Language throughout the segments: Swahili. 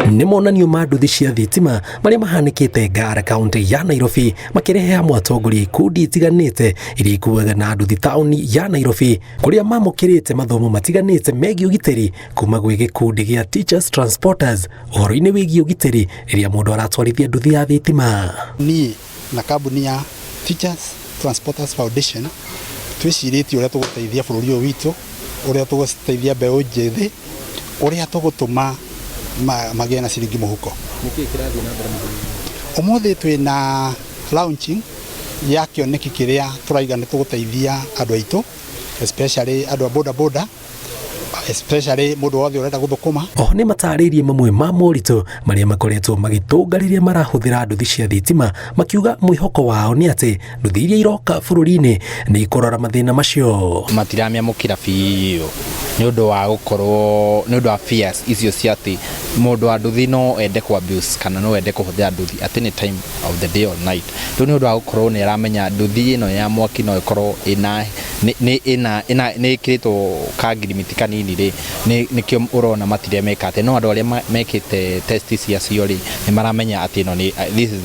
Nĩ monanio ma nduthi cia thitima marĩa mahanĩkĩte Ngara kaunti ya Nairobi makirehe hamwe atongoria ikundi itiganĩte iria ikuaga na nduthi taũni ya Nairobi kũrĩa mamũkĩrĩte mathomo matiganĩte megiĩ ũgitĩri kuma gwĩ gĩkundi gĩa Teachers Transporters ũhoro-inĩ wĩgiĩ ũgitĩri rĩrĩa mũndũ aratwarithia nduthi ya thitima. Niĩ na kambuni ya Teachers Transporters Foundation twĩcirĩtie ũrĩa tũgũteithia bũrũri ũyũ witũ, ũrĩa tũgũteithia mbeũ njĩthĩ, ũrĩa tũgũtũma magĩe na ciringi mũhuko. Ũmũthĩ twĩna launching ya kĩoneki kĩrĩa tũraiga nĩ tũgũteithia andũ aitũ, especially andũ a boda boda, especially mũndũ wothe ũrenda gũthũkũma. Oho nĩ matarĩirie mamwe ma moritũ marĩa makoretwo magĩtũnga rĩrĩa marahũthĩra nduthi cia thitima, makiuga mwĩhoko wao nĩ atĩ nduthi iria iroka bũrũri-inĩ nĩ ikũrora mathĩna macio. Matiramĩamũkĩra biũ nĩ ũndũ wa gũkorwo nĩ ũndũ wa fears icio cia atĩ mũndũ wa nduthi no ende ku abuse kana no ende kũhũthĩra nduthi at any time of the day or night. Rĩu nĩ ũndũ wa gũkorwo nĩ aramenya nduthi ĩno ya mwaki no ĩkorwo nĩ ĩkĩrĩtwo kangirimiti kanini rĩ, nĩkĩo ũrona matiremeka atĩ no andũ arĩa mekĩte test ciacio rĩ nĩ maramenya atĩ ĩno nĩ this is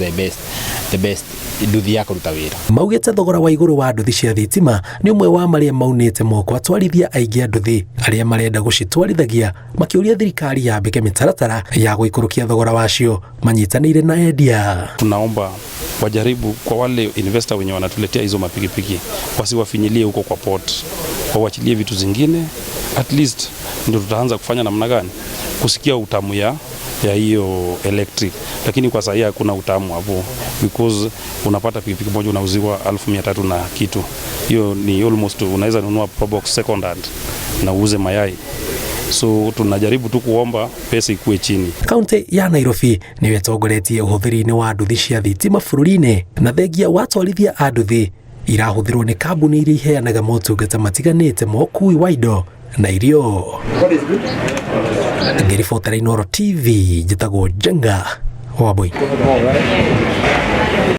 the best nduthi ya kũruta wĩra. Maugĩte thogora wa igũrũ wa nduthi cia thitima nĩ ũmwe wa marĩa maunĩte moko atwarithia aingĩ a nduthi arĩa marenda gũcitwarithagia makĩũria thirikari yambĩke mĩtaratara ya gũikũrũkia thogora wacio manyitanĩire na endia. Tunaomba wajaribu kwa wale investor wenye wanatuletea hizo mapikipiki wasiwafinyilie huko kwa port, wawachilie vitu zingine, at least ndio tutaanza kufanya namna gani kusikia utamu ya hiyo electric, lakini kwa sasa hakuna utamu hapo because unapata pikipiki moja unauziwa 1300 na kitu. Hiyo ni almost unaweza nunua probox second hand na uuze mayai. So tunajaribu tu kuomba pesa ikue chini. Kaunti ya Nairobi nĩ ĩtongoretie ũhũthĩri-inĩ wa nduthi cia thitima bũrũri-inĩ na thengia wa atwarithia a nduthi irahũthĩrwo nĩ kambuni iria iheanaga motungata matiganĩte ma ũkui wa indo na irio. Ngĩribotera Inooro TV njĩtagwo Jenga Wambui.